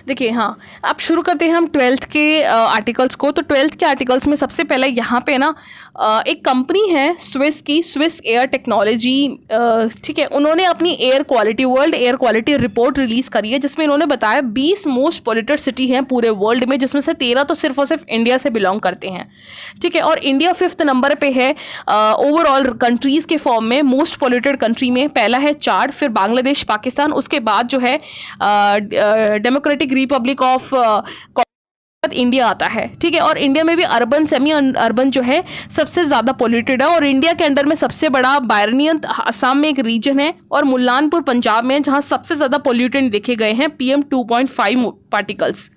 देखिए हाँ, अब शुरू करते हैं हम 12th के आर्टिकल्स को। तो 12th के आर्टिकल्स में सबसे पहले यहाँ पे ना एक कंपनी है स्विस की, स्विस एयर टेक्नोलॉजी, ठीक है, उन्होंने अपनी air quality, world air quality report release करी है, जिसमें इन्होंने बताया 20 मोस्ट पोल्यूटेड सिटी हैं पूरे वर्ल्ड में, जिसमें से 13 तो सिर्फ और सिर्फ इंडिया से बिलोंग करते हैं, ठीक है। और इंडिया 5th नंबर पे है ओवरऑल कंट्रीज़ के फॉर्म में, मोस्ट पोल्यूटेड कंट्री में। पहला है चाड, फिर बांग्लादेश, पाकिस्तान, उसके बाद जो है डेमोक्रेटिक रिपब्लिक ऑफ इंडिया आता है, ठीक है। और इंडिया में भी अर्बन, सेमी अर्बन जो है सबसे ज़्यादा पोल्यूटेड है। और इंडिया के अंडर में सबसे बड़ा बायरनियन असम में एक रीजन है, और मुल्लानपुर पंजाब में, जहाँ सबसे ज़्यादा पोल्यूटेंट देखे गए हैं PM 2.5 पार्टिकल्स,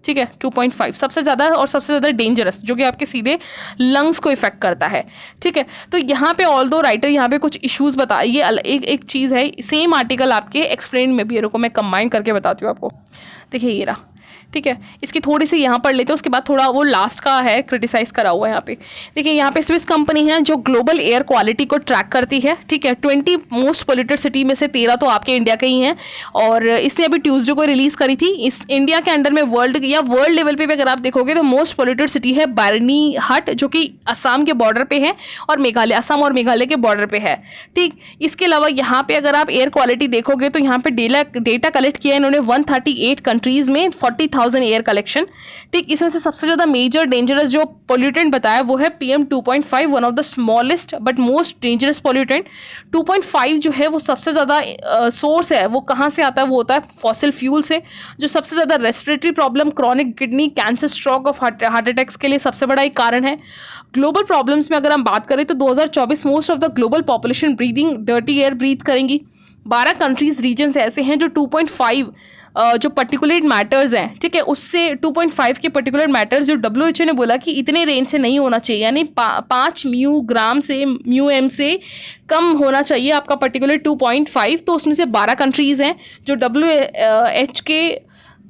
ठीक है। 2.5 सबसे ज़्यादा और सबसे ज़्यादा डेंजरस, जो कि आपके सीधे लंग्स को इफेक्ट करता है, ठीक है। तो यहाँ पे ऑल दो राइटर यहाँ पे कुछ इश्यूज बता, ये एक चीज़ है, सेम आर्टिकल आपके एक्सप्लेन में भी है, रुको मैं कंबाइन करके बताती हूँ आपको। देखिए ये रहा, ठीक है, इसकी थोड़ी सी यहाँ पढ़ लेते हैं, उसके बाद थोड़ा वो लास्ट का है क्रिटिसाइज करा हुआ है यहाँ पे। देखिए यहाँ पे स्विस कंपनी है जो ग्लोबल एयर क्वालिटी को ट्रैक करती है, ठीक है। 20 मोस्ट पोल्यूटेड सिटी में से 13 तो आपके इंडिया के ही हैं, और इसने अभी ट्यूसडे को रिलीज़ करी थी। इस इंडिया के अंडर में वर्ल्ड या वर्ल्ड लेवल पे भी अगर आप देखोगे तो मोस्ट पोल्यूटेड सिटी है बार्नीहट, जो कि असम के बॉर्डर पे है, और मेघालय, असम और मेघालय के बॉर्डर पे है, ठीक। इसके अलावा यहाँ पे अगर आप एयर क्वालिटी देखोगे तो यहाँ पे डेटा कलेक्ट किया है इन्होंने 138 कंट्रीज़ में, 40,000 एयर कलेक्शन, ठीक। इसमें से सबसे ज़्यादा मेजर डेंजरस जो पोल्यूटेंट बताया वो है PM 2.5, one of the smallest but most dangerous pollutant. 2.5 जो है वो सबसे ज़्यादा सोर्स है, वो कहाँ से आता है, वो होता है फॉसिल फ्यूल से, जो सबसे ज़्यादा respiratory problem, chronic kidney cancer, stroke of heart attacks के लिए सबसे बड़ा एक कारण है। ग्लोबल प्रॉब्लम्स में अगर हम बात करें तो 2024 most of the global population breathing dirty air breathe करेंगी। 12 कंट्रीज रीजन्स ऐसे हैं जो 2.5 जो पर्टिकुलेट मैटर्स हैं, ठीक है, उससे 2.5 के पर्टिकुलर मैटर्स जो WHO ने बोला कि इतने रेंज से नहीं होना चाहिए, यानी 5 म्यू से म्यू से कम होना चाहिए आपका पर्टिकुलर 2.5। तो उसमें से 12 कंट्रीज़ हैं जो WHO के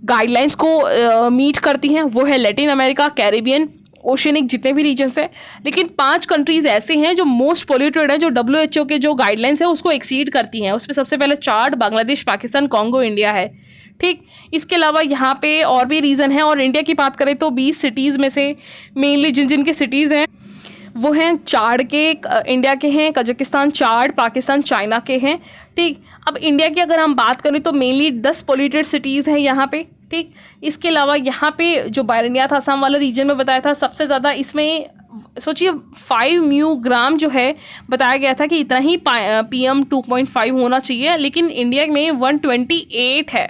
गाइडलाइंस को मीट करती हैं, वो है लैटिन अमेरिका, कैरिबियन, ओशियनिक, जितने भी रीजन्स हैं। लेकिन 5 कंट्रीज़ ऐसे हैं जो मोस्ट पोल्यूटेड हैं, जो WHO के जो गाइडलाइंस है उसको एक्सीड करती हैं। उसमें सबसे पहले चाड, बांग्लादेश, पाकिस्तान, कॉन्गो, इंडिया है, ठीक। इसके अलावा यहाँ पे और भी रीज़न है, और इंडिया की बात करें तो 20 सिटीज़ में से मेनली जिन के सिटीज़ हैं वो हैं चाड के, इंडिया के हैं, कजाकिस्तान, चाड, पाकिस्तान, चाइना के हैं, ठीक। अब इंडिया की अगर हम बात करें तो मेनली 10 पोल्यूटेड सिटीज़ हैं यहाँ पे, ठीक। इसके अलावा यहाँ पे जो बायरनिया था, असम वाला रीजन में बताया था सबसे ज़्यादा, इसमें सोचिए 5 म्यू ग्राम जो है बताया गया था कि इतना ही PM 2.5 होना चाहिए, लेकिन इंडिया में 128 है,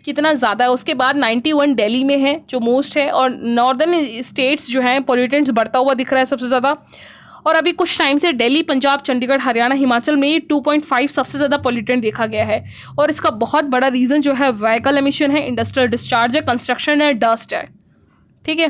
कितना ज़्यादा है। उसके बाद 91 दिल्ली में है जो मोस्ट है, और नॉर्दर्न स्टेट्स जो हैं पोल्यूटेंट्स बढ़ता हुआ दिख रहा है सबसे ज़्यादा। और अभी कुछ टाइम से दिल्ली, पंजाब, चंडीगढ़, हरियाणा, हिमाचल में 2.5 सबसे ज़्यादा पोल्यूटेंट देखा गया है। और इसका बहुत बड़ा रीज़न जो है व्हीकल एमिशन है, इंडस्ट्रियल डिस्चार्ज है, कंस्ट्रक्शन है, डस्ट है, ठीक है।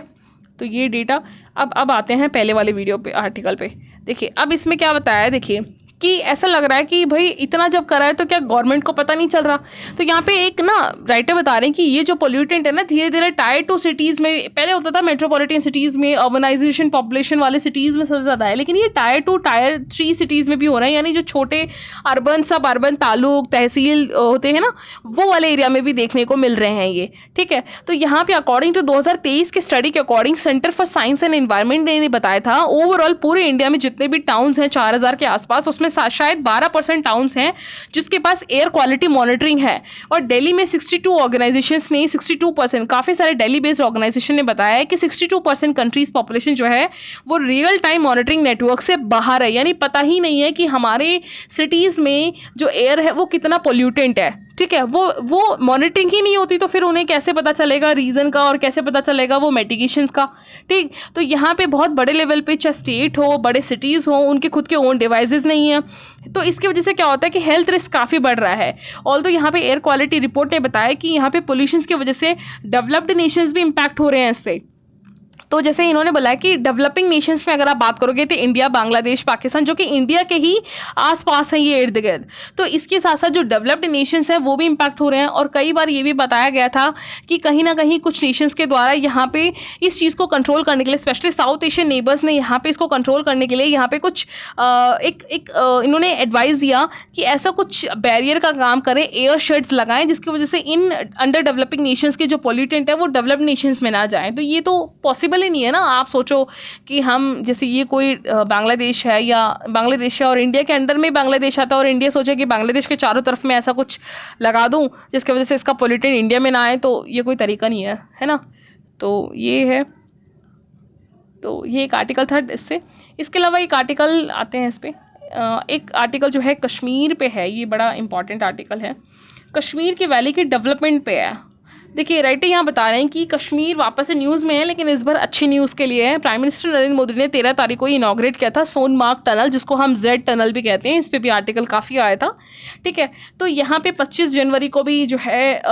तो ये डेटा अब आते हैं पहले वाले वीडियो पे, आर्टिकल पे। देखिए अब इसमें क्या बताया है, देखिए कि ऐसा लग रहा है कि भाई इतना जब करा है तो क्या गवर्नमेंट को पता नहीं चल रहा। तो यहाँ पे एक ना राइटर बता रहे हैं कि ये जो पोल्यूटेंट है ना, धीरे धीरे टायर 2 सिटीज़ में, पहले होता था मेट्रोपॉलिटन सिटीज़ में, अर्बनाइजेशन पॉपुलेशन वाले सिटीज़ में सबसे ज़्यादा है, लेकिन ये टायर 2 टायर 3 सिटीज़ में भी हो रहा है, यानी जो छोटे अर्बन, सब अर्बन, तालुक, तहसील होते हैं ना, वो वाले एरिया में भी देखने को मिल रहे हैं ये, ठीक है। तो यहाँ पे अकॉर्डिंग टू 2023 के स्टडी के according centre for science and environment ने बताया था ओवरऑल पूरे इंडिया में जितने भी टाउन्स हैं 4000 के आसपास, उसमें शायद 12% टाउन्स हैं जिसके पास एयर क्वालिटी मॉनिटरिंग है। और दिल्ली में 62 ऑर्गेनाइजेशंस ने 62%, काफ़ी सारे दिल्ली बेस्ड ऑर्गेनाइजेशन ने बताया है कि 62% कंट्रीज पॉपुलेशन जो है वो रियल टाइम मॉनिटरिंग नेटवर्क से बाहर है, यानी पता ही नहीं है कि हमारे सिटीज़ में जो एयर है वो कितना पोल्यूटेंट है, ठीक है। वो मॉनिटरिंग ही नहीं होती तो फिर उन्हें कैसे पता चलेगा रीज़न का, और कैसे पता चलेगा वो मिटिगेशंस का, ठीक। तो यहाँ पे बहुत बड़े लेवल पे, चाहे स्टेट हो, बड़े सिटीज़ हो, उनके खुद के ओन डिवाइसेस नहीं हैं, तो इसकी वजह से क्या होता है कि हेल्थ रिस्क काफ़ी बढ़ रहा है। ऑल्दो यहाँ पे एयर क्वालिटी रिपोर्ट ने बताया कि यहाँ पे पोल्यूशन की वजह से डेवलप्ड नेशंस भी इम्पैक्ट हो रहे हैं इससे। तो जैसे इन्होंने बोला है कि डेवलपिंग नेशंस में अगर आप बात करोगे तो इंडिया, बांग्लादेश, पाकिस्तान, जो कि इंडिया के ही आसपास हैं ये इर्द गिर्द, तो इसके साथ साथ जो डेवलप्ड नेशंस हैं वो भी इम्पैक्ट हो रहे हैं। और कई बार ये भी बताया गया था कि कहीं ना कहीं कुछ नेशंस के द्वारा यहाँ पे इस चीज़ को कंट्रोल करने के लिए, स्पेशली साउथ एशियन नेबर्स ने यहाँ पे इसको कंट्रोल करने के लिए यहाँ पे कुछ इन्होंने एडवाइस दिया कि ऐसा कुछ बैरियर का काम करें, एयर शेड्स लगाएं, जिसकी वजह से इन अंडर डेवलपिंग नेशंस के जो पोल्यूटेंट है वो डेवलप्ड नेशंस में ना जाएं। तो ये तो पॉसिबल ही नहीं है ना। आप सोचो कि हम जैसे ये कोई बांग्लादेश है या बांग्लादेश है और इंडिया के अंडर में बांग्लादेश आता है और इंडिया सोचे कि बांग्लादेश के चारों तरफ में ऐसा कुछ लगा दूं जिसकी वजह से इसका पोल्यूटेंट इंडिया में ना आए, तो ये कोई तरीका नहीं है ना। तो ये है, तो ये एक आर्टिकल था इससे। इसके अलावा एक आर्टिकल आते हैं इस पर, एक आर्टिकल जो है कश्मीर पे है, ये बड़ा इंपॉर्टेंट आर्टिकल है, कश्मीर की वैली के डेवलपमेंट पे है। देखिए राइटर यहाँ बता रहे हैं कि कश्मीर वापस से न्यूज़ में है, लेकिन इस बार अच्छी न्यूज़ के लिए है। प्राइम मिनिस्टर नरेंद्र मोदी ने 13 तारीख को इनॉग्रेट किया था सोनमार्ग टनल, जिसको हम जेड टनल भी कहते हैं। इस पर भी आर्टिकल काफ़ी आया था, ठीक है। तो यहाँ पे 25 जनवरी को भी जो है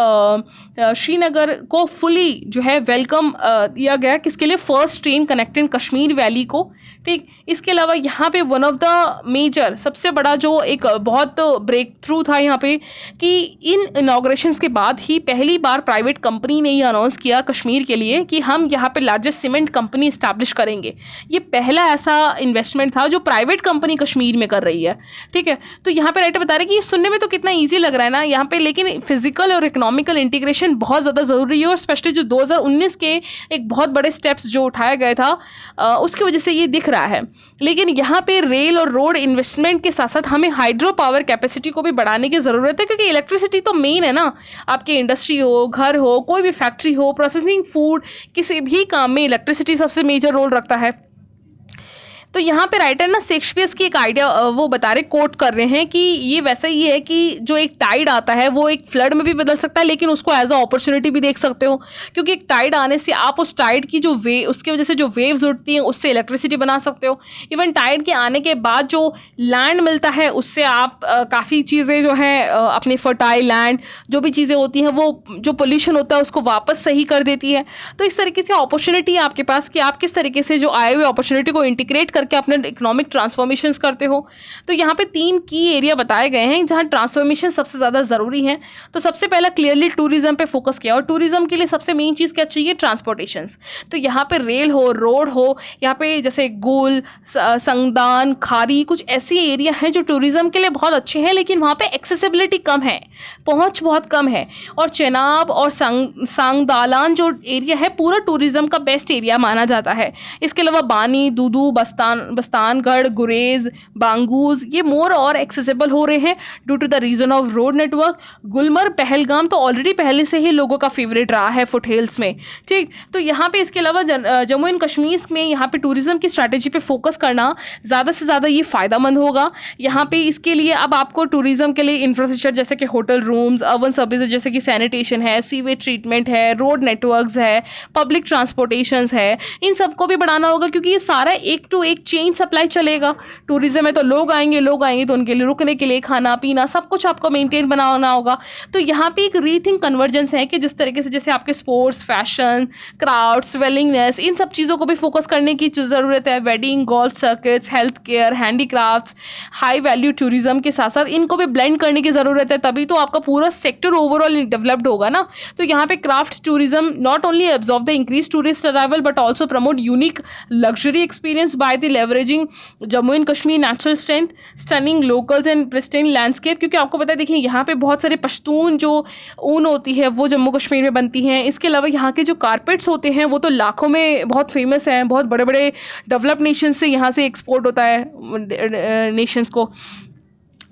श्रीनगर को फुली जो है वेलकम दिया गया, किसके लिए, first train connecting Kashmir valley को, ठीक। इसके अलावा यहाँ पे वन ऑफ द मेजर, सबसे बड़ा जो एक बहुत ब्रेक थ्रू था यहाँ पे कि इन इनॉग्रेशंस के बाद ही पहली बार प्राइवेट कंपनी ने ये अनाउंस किया कश्मीर के लिए कि हम यहाँ पे लार्जेस्ट सीमेंट कंपनी इस्टेब्लिश करेंगे। ये पहला ऐसा इन्वेस्टमेंट था जो प्राइवेट कंपनी कश्मीर में कर रही है, ठीक है। तो यहाँ पे राइटर बता रहे हैं कि ये सुनने में तो कितना ईजी लग रहा है ना यहाँ पे, लेकिन फिजिकल और इकोनॉमिकल इंटीग्रेशन बहुत ज़्यादा ज़रूरी है। और स्पेशली जो 2019 के एक बहुत बड़े स्टेप्स जो उठाया गया था उसकी वजह से ये दिख रहा है। लेकिन यहाँ पे रेल और रोड इन्वेस्टमेंट के साथ साथ हमें हाइड्रो पावर कैपेसिटी को भी बढ़ाने की ज़रूरत है, क्योंकि इलेक्ट्रिसिटी तो मेन है ना। आपकी इंडस्ट्री हो, घर हो, कोई भी फैक्ट्री हो, प्रोसेसिंग फूड, किसी भी काम में इलेक्ट्रिसिटी सबसे मेजर रोल रखता है। तो यहाँ पे राइटर ना शेक्सपियर की एक आइडिया वो बता रहे, कोट कर रहे हैं कि ये वैसा ही है कि जो एक टाइड आता है वो एक फ्लड में भी बदल सकता है, लेकिन उसको एज अ अपॉर्चुनिटी भी देख सकते हो, क्योंकि एक टाइड आने से आप उस टाइड की जो उसकी वजह से जो वेव्स उठती हैं उससे इलेक्ट्रिसिटी बना सकते हो। इवन टाइड के आने के बाद जो लैंड मिलता है उससे आप काफ़ी चीज़ें जो है अपनी फर्टाइल लैंड, जो भी चीज़ें होती हैं वो जो पोल्यूशन होता है उसको वापस सही कर देती है। तो इस तरीके से अपॉर्चुनिटी है आपके पास कि आप किस तरीके से जो आए हुए अपॉर्चुनिटी को इंटीग्रेट करके अपने इकोनॉमिक ट्रांसफॉर्मेशंस करते हो। तो यहाँ पे 3 की एरिया बताए गए हैं जहाँ ट्रांसफॉर्मेशन सबसे ज़्यादा ज़रूरी हैं। तो सबसे पहला क्लियरली टूरिज्म पे फोकस किया, और टूरिज्म के लिए सबसे मेन चीज़ क्या चाहिए, ट्रांसपोर्टेशंस। तो यहाँ पे रेल हो, रोड हो, यहाँ पे जैसे गुल, संगदान, खारी, कुछ ऐसे एरिया हैं जो टूरिज्म के लिए बहुत अच्छे हैं, लेकिन वहाँ पे एक्सेसिबिलिटी कम है, पहुँच बहुत कम है। और चेनाब और सांगदालान जो एरिया है पूरा टूरिज्म का बेस्ट एरिया माना जाता है। इसके अलावा बानी, दूदू, बस्तानगढ़, गुरेज, बांगूज ये मोर और एक्सेसिबल हो रहे हैं due to the reason of road network. Gulmarg, Pahalgam तो ऑलरेडी पहले से ही लोगों का फेवरेट रहा है फुट हिल्स में, ठीक। तो यहाँ पे इसके अलावा जम्मू एंड कश्मीर में यहाँ पे टूरिज्म की स्ट्रैटेजी पे फोकस करना ज़्यादा से ज़्यादा ये फ़ायदेमंद होगा। यहाँ पे इसके लिए अब आपको टूरिज्म के लिए इंफ्रास्ट्रक्चर जैसे कि होटल रूम्स, अर्बन सर्विसेज जैसे कि सैनिटेशन है, सीवेज ट्रीटमेंट है, रोड नेटवर्क्स है, पब्लिक ट्रांसपोर्टेशंस है, इन सबको भी बढ़ाना होगा, क्योंकि ये सारा एक टू एक चेन सप्लाई चलेगा। टूरिज्म में तो लोग आएंगे तो उनके लिए रुकने के लिए खाना पीना सब कुछ आपको मेंटेन बनाना होगा। तो यहाँ पे एक रीथिंक कन्वर्जेंस है कि जिस तरीके से जैसे आपके स्पोर्ट्स, फैशन, क्राउड्स, वेलिंगनेस, इन सब चीज़ों को भी फोकस करने की ज़रूरत है। Wedding, golf circuits, health care, handicrafts, high value tourism के साथ साथ इनको भी ब्लेंड करने की ज़रूरत है, तभी तो आपका पूरा सेक्टर ओवरऑल डेवलप्ड होगा ना। तो यहाँ पे craft tourism not only absorb the increase tourist arrival but also promote unique luxury experience by the leveraging Jammu and Kashmir natural strength, stunning locals and pristine landscape. क्योंकि आपको पता है, देखिए यहाँ पे बहुत सारे पश्तून जो ऊन होती है वो जम्मू कश्मीर में बनती हैं। इसके अलावा यहाँ के जो कारपेट्स होते हैं वो तो लाखों में बहुत फेमस हैं, बहुत बड़े बड़े डेवलप्ड नेशन से यहाँ से एक्सपोर्ट होता है नेशंस को।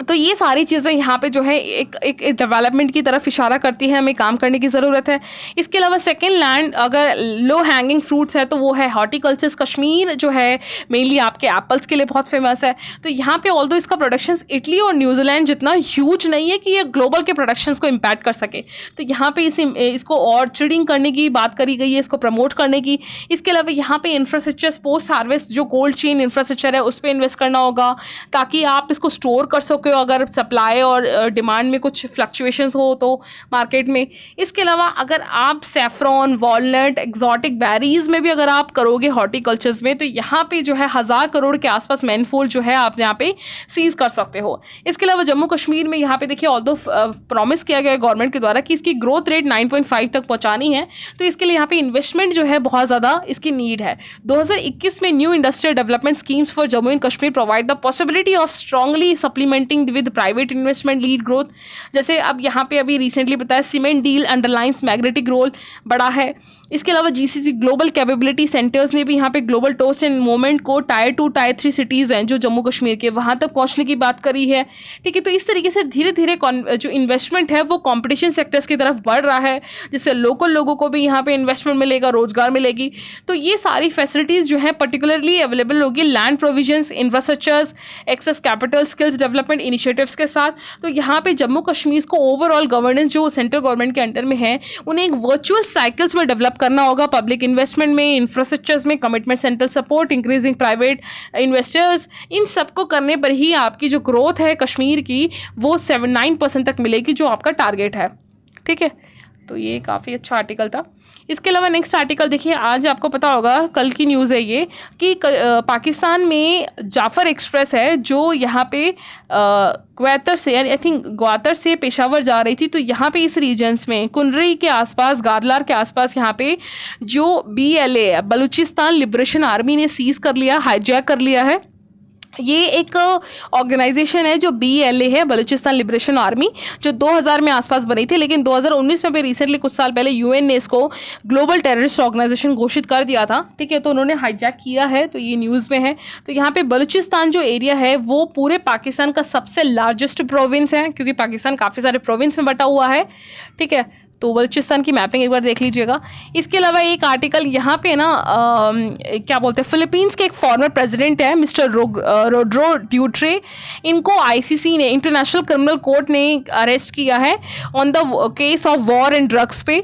तो ये सारी चीज़ें यहाँ पे जो है एक डेवलपमेंट की तरफ इशारा करती है, हमें काम करने की ज़रूरत है। इसके अलावा सेकंड लैंड अगर लो हैंगिंग फ्रूट्स है तो वो है हॉर्टिकल्चर्स। कश्मीर जो है मेनली आपके एप्पल्स के लिए बहुत फेमस है। तो यहाँ पे ऑल्दो इसका प्रोडक्शंस इटली और न्यूजीलैंड जितना ह्यूज नहीं है कि ये ग्लोबल के प्रोडक्शंस को इम्पैक्ट कर सके। तो यहाँ पे इसको ऑर्चर्डिंग करने की बात करी गई है, इसको प्रमोट करने की। इसके अलावा यहाँ पे इंफ्रास्ट्रक्चर, पोस्ट हार्वेस्ट जो कोल्ड चेन इंफ्रास्ट्रक्चर है उस पर इन्वेस्ट करना होगा, ताकि आप इसको स्टोर कर सको को अगर सप्लाई और डिमांड में कुछ फ्लक्चुएशंस हो तो मार्केट में। इसके अलावा अगर आप सैफरॉन, वॉलनट, एक्जॉटिक बेरीज में भी अगर आप करोगे हॉर्टिकल्चर्स में, तो यहाँ पे जो है 1000 करोड़ के आसपास मैनफोल्ड जो है आप यहाँ पे सीज कर सकते हो। इसके अलावा जम्मू कश्मीर में यहाँ पे देखिए ऑल्दो प्रॉमिस किया गया है गवर्नमेंट के द्वारा कि इसकी ग्रोथ रेट 9.5 तक पहुँचानी है, तो इसके लिए यहाँ पे इन्वेस्टमेंट जो है बहुत ज़्यादा इसकी नीड है। 2021 में new industrial development schemes for Jammu and Kashmir provide the possibility of strongly supplementing with private investment lead growth. जैसे अब यहाँ पे अभी रिसेंटली बताया cement deal underlines magnetic role बड़ा है। इसके अलावा जीसीसी ग्लोबल कैपेबिलिटी सेंटर्स ने भी यहाँ पे ग्लोबल टोस्ट एंड मूवमेंट को टायर 2 टायर 3 सिटीज़ हैं जो जम्मू कश्मीर के, वहाँ तक पहुँचने की बात करी है। ठीक है, तो इस तरीके से धीरे धीरे जो इन्वेस्टमेंट है वो कंपटीशन सेक्टर्स की तरफ बढ़ रहा है, जिससे लोकल लोगों को भी यहाँ पे इन्वेस्टमेंट मिलेगा, रोजगार मिलेगी। तो ये सारी फैसिलिटीज़ जो है पर्टिकुलरली अवेलेबल होगी land provisions, infrastructures, access capital, skills development initiatives के साथ। तो यहाँ पे जम्मू कश्मीर को ओवरऑल गवर्नेंस जो सेंट्रल गवर्नमेंट के अंडर में है उन्हें एक वर्चुअल साइकिल्स में डेवलप करना होगा, पब्लिक इन्वेस्टमेंट में, इंफ्रास्ट्रक्चर्स में, commitment central support, increasing private investors, इन सबको करने पर ही आपकी जो ग्रोथ है कश्मीर की वो 7-9% तक मिलेगी जो आपका टारगेट है। ठीक है, तो ये काफ़ी अच्छा आर्टिकल था। इसके अलावा नेक्स्ट आर्टिकल देखिए, आज आपको पता होगा कल की न्यूज़ है ये कि पाकिस्तान में जाफ़र एक्सप्रेस है जो यहाँ पे ग्वातर से, आई थिंक ग्वातर से पेशावर जा रही थी। तो यहाँ पे इस रीजन्स में कुनरी के आसपास, गादलार के आसपास यहाँ पे जो BLA बलूचिस्तान लिबरेशन आर्मी ने सीज़ कर लिया, हाईजैक कर लिया है। ये एक ऑर्गेनाइजेशन है जो BLA है, बलूचिस्तान लिबरेशन आर्मी, जो 2000 में आसपास बनी थी, लेकिन 2019 में भी रिसेंटली कुछ साल पहले UN ने इसको ग्लोबल टेररिस्ट ऑर्गेनाइजेशन घोषित कर दिया था। ठीक है, तो उन्होंने हाईजैक किया है, तो ये न्यूज़ में है। तो यहाँ पे बलूचिस्तान जो एरिया है वो पूरे पाकिस्तान का सबसे लार्जेस्ट प्रोविंस है, क्योंकि पाकिस्तान काफ़ी सारे प्रोविंस में बटा हुआ है। ठीक है, तो बलूचिस्तान की मैपिंग एक बार देख लीजिएगा। इसके अलावा एक आर्टिकल यहाँ पे ना क्या बोलते हैं, फिलीपींस के एक फॉर्मर प्रेसिडेंट है मिस्टर रोड्रो ड्यूट्रे, इनको ICC ने, इंटरनेशनल क्रिमिनल कोर्ट ने अरेस्ट किया है on the case of war and drugs पे।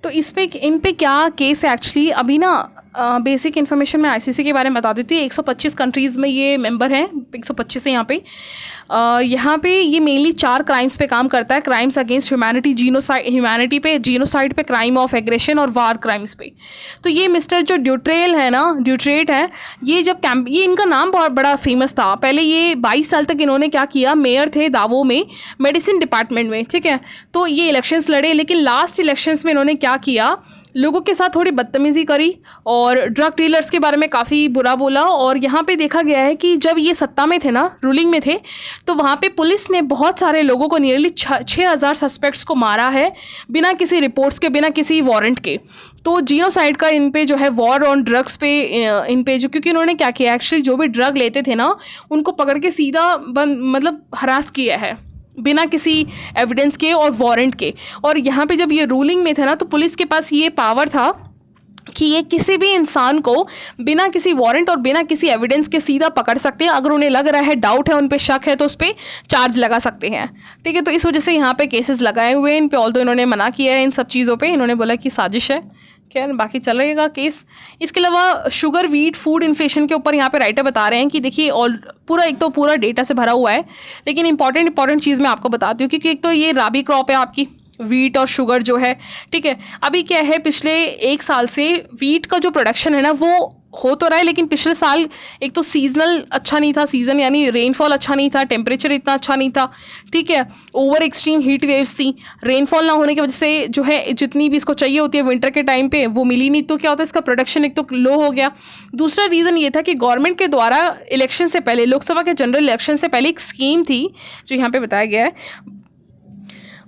तो इन पे क्या केस है एक्चुअली, अभी ना बेसिक इन्फॉर्मेशन मैं ICC के बारे में बता देती हूँ। 125 कंट्रीज़ में ये मेंबर हैं, 125 है यहाँ पे ये मेनली 4 क्राइम्स पे काम करता है। क्राइम्स अगेंस्ट ह्यूमैनिटी, जीनोसाइड पे, क्राइम ऑफ एग्रेशन और वार क्राइम्स पे। तो ये मिस्टर जो ड्यूट्रेट है, ये इनका नाम बहुत बड़ा फेमस था। पहले ये 22 साल तक इन्होंने क्या किया, मेयर थे दावो में, मेडिसिन डिपार्टमेंट में। ठीक है, तो ये इलेक्शंस लड़े, लेकिन लास्ट इलेक्शंस में इन्होंने क्या किया, लोगों के साथ थोड़ी बदतमीज़ी करी और ड्रग डीलर्स के बारे में काफ़ी बुरा बोला। और यहाँ पे देखा गया है कि जब ये सत्ता में थे ना, रूलिंग में थे, तो वहाँ पे पुलिस ने बहुत सारे लोगों को, नियरली 6000 सस्पेक्ट्स को मारा है बिना किसी रिपोर्ट्स के, बिना किसी वारंट के। तो जीनोसाइड का इन पे जो है, वॉर ऑन ड्रग्स पे इन पे जो, क्योंकि उन्होंने क्या किया एक्चुअली, जो भी ड्रग लेते थे ना उनको पकड़ के सीधा मतलब हरास किया है बिना किसी एविडेंस के और वारंट के। और यहाँ पे जब ये रूलिंग में थे ना, तो पुलिस के पास ये पावर था कि ये किसी भी इंसान को बिना किसी वारंट और बिना किसी एविडेंस के सीधा पकड़ सकते हैं। अगर उन्हें लग रहा है, डाउट है, उन पे शक है, तो उस पर चार्ज लगा सकते हैं। ठीक है, तो इस वजह से यहाँ पे केसेस लगाए हुए हैं इन पे। ऑल्दो इन्होंने मना किया है इन सब चीज़ों पे, इन्होंने बोला कि साजिश है, खैर बाकी चलेगा केस। इसके अलावा शुगर, वीट, फूड इन्फ्लेशन के ऊपर यहाँ पे राइटर बता रहे हैं कि देखिए पूरा डेटा से भरा हुआ है, लेकिन इंपॉर्टेंट चीज़ मैं आपको बताती हूँ, क्योंकि एक तो ये राबी क्रॉप है आपकी, वीट और शुगर जो है। ठीक है, अभी क्या है, पिछले 1 साल से वीट का जो प्रोडक्शन है ना वो हो तो रहा है, लेकिन पिछले साल एक तो सीजनल अच्छा नहीं था, सीज़न यानी रेनफॉल अच्छा नहीं था, टेम्परेचर इतना अच्छा नहीं था। ठीक है, ओवर एक्सट्रीम हीट वेव्स थी, रेनफॉल ना होने की वजह से जो है जितनी भी इसको चाहिए होती है विंटर के टाइम पे वो मिली नहीं। तो क्या होता है, इसका प्रोडक्शन एक तो लो हो गया। दूसरा रीज़न ये था कि गवर्नमेंट के द्वारा इलेक्शन से पहले, लोकसभा के जनरल इलेक्शन से पहले एक स्कीम थी जो यहाँ पर बताया गया है,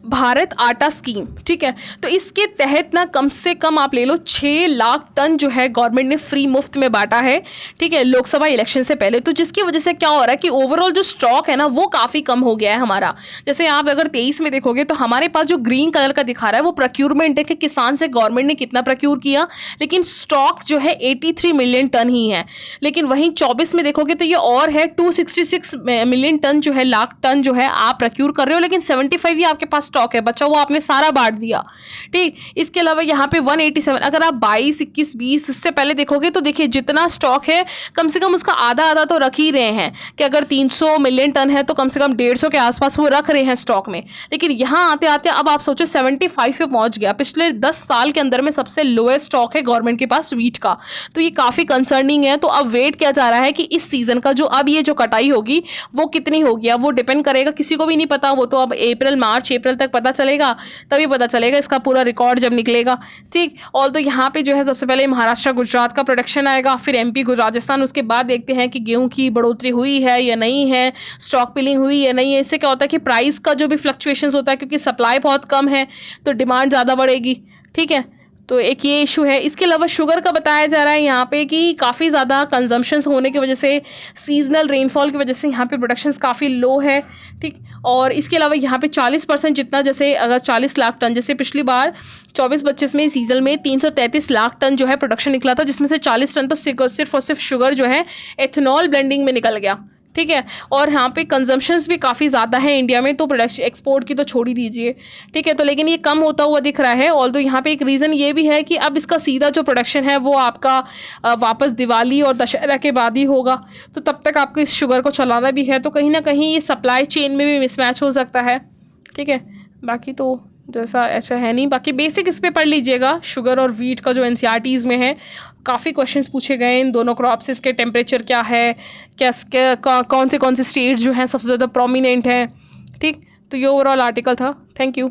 भारत आटा स्कीम। ठीक है, तो इसके तहत ना कम से कम आप ले लो 6 लाख टन जो है गवर्नमेंट ने फ्री मुफ्त में बांटा है। ठीक है, लोकसभा इलेक्शन से पहले। तो जिसकी वजह से क्या हो रहा है कि ओवरऑल जो स्टॉक है ना वो काफ़ी कम हो गया है हमारा। जैसे आप अगर 23 में देखोगे तो हमारे पास जो ग्रीन कलर का दिखा रहा है वो प्रोक्यूरमेंट है कि किसान से गवर्नमेंट ने कितना प्रोक्यूर किया, लेकिन स्टॉक जो है 83 मिलियन टन ही है। लेकिन वहीं 24 में देखोगे तो ये और है, 266 मिलियन टन जो है, लाख टन जो है आप प्रोक्यूर कर रहे हो, लेकिन 75 ही आपके पास स्टॉक है, बचा वो आपने सारा बांट दिया। ठीक, इसके अलावा यहाँ पे 187, अगर आप 22, 21, 20 इससे पहले देखोगे तो देखिए जितना स्टॉक है कम से कम उसका आधा आधा तो रख ही रहे हैं, कि अगर 300 मिलियन टन है तो कम से कम 150 के आसपास वो रख रहे हैं स्टॉक में। लेकिन यहाँ आते आते अब आप सोचो 75 पे पहुंच गया, पिछले 10 साल के अंदर में सबसे लोएस्ट स्टॉक है गवर्नमेंट के पास वीट का। तो ये काफ़ी कंसर्निंग है। तो अब वेट किया जा रहा है कि इस सीज़न का जो अब ये जो कटाई होगी वो कितनी होगी, अब वो डिपेंड करेगा, किसी को भी नहीं पता, वो तो अब मार्च अप्रैल तक पता चलेगा, तभी पता चलेगा इसका पूरा रिकॉर्ड जब निकलेगा। ठीक, और तो यहाँ पे जो है सबसे पहले महाराष्ट्र गुजरात का प्रोडक्शन आएगा, फिर एमपी राजस्थान, उसके बाद देखते हैं कि गेहूं की बढ़ोतरी हुई है या नहीं है, स्टॉक पिलिंग हुई या नहीं है। इससे क्या होता है कि प्राइस का जो भी फ्लक्चुएशंस होता है, क्योंकि सप्लाई बहुत कम है तो डिमांड ज़्यादा बढ़ेगी। ठीक है, तो एक ये इशू है। इसके अलावा शुगर का बताया जा रहा है यहाँ पे कि काफ़ी ज़्यादा कंजम्पशंस होने की वजह से, सीजनल रेनफॉल की वजह से यहाँ पे प्रोडक्शंस काफ़ी लो है। ठीक, और इसके अलावा यहाँ पे 40% जितना, जैसे अगर 40 लाख टन, जैसे पिछली बार 24-25 में सीजन में 333 लाख टन जो है प्रोडक्शन निकला था, जिसमें से 40 टन तो सिर्फ और सिर्फ शुगर जो है एथेनॉल ब्लेंडिंग में निकल गया। ठीक है, और यहाँ पे कंजम्पशंस भी काफ़ी ज़्यादा है इंडिया में, तो प्रोडक्शन एक्सपोर्ट की तो छोड़ ही दीजिए। ठीक है, तो लेकिन ये कम होता हुआ दिख रहा है। ऑल्दो यहाँ पे एक रीज़न ये भी है कि अब इसका सीधा जो प्रोडक्शन है वो आपका वापस दिवाली और दशहरा के बाद ही होगा, तो तब तक आपको इस शुगर को चलाना भी है, तो कहीं ना कहीं ये सप्लाई चेन में भी मिसमैच हो सकता है। ठीक है, बाकी तो जैसा ऐसा है नहीं, बाकी बेसिक इस पे पढ़ लीजिएगा। शुगर और वीट का जो एनसीईआरटीज़ में है काफ़ी क्वेश्चंस पूछे गए इन दोनों क्रॉप्स, इसके टेम्परेचर क्या है, कौन से स्टेट्स जो हैं सबसे ज़्यादा प्रोमिनेंट हैं। ठीक, तो ये ओवरऑल आर्टिकल था। Thank you.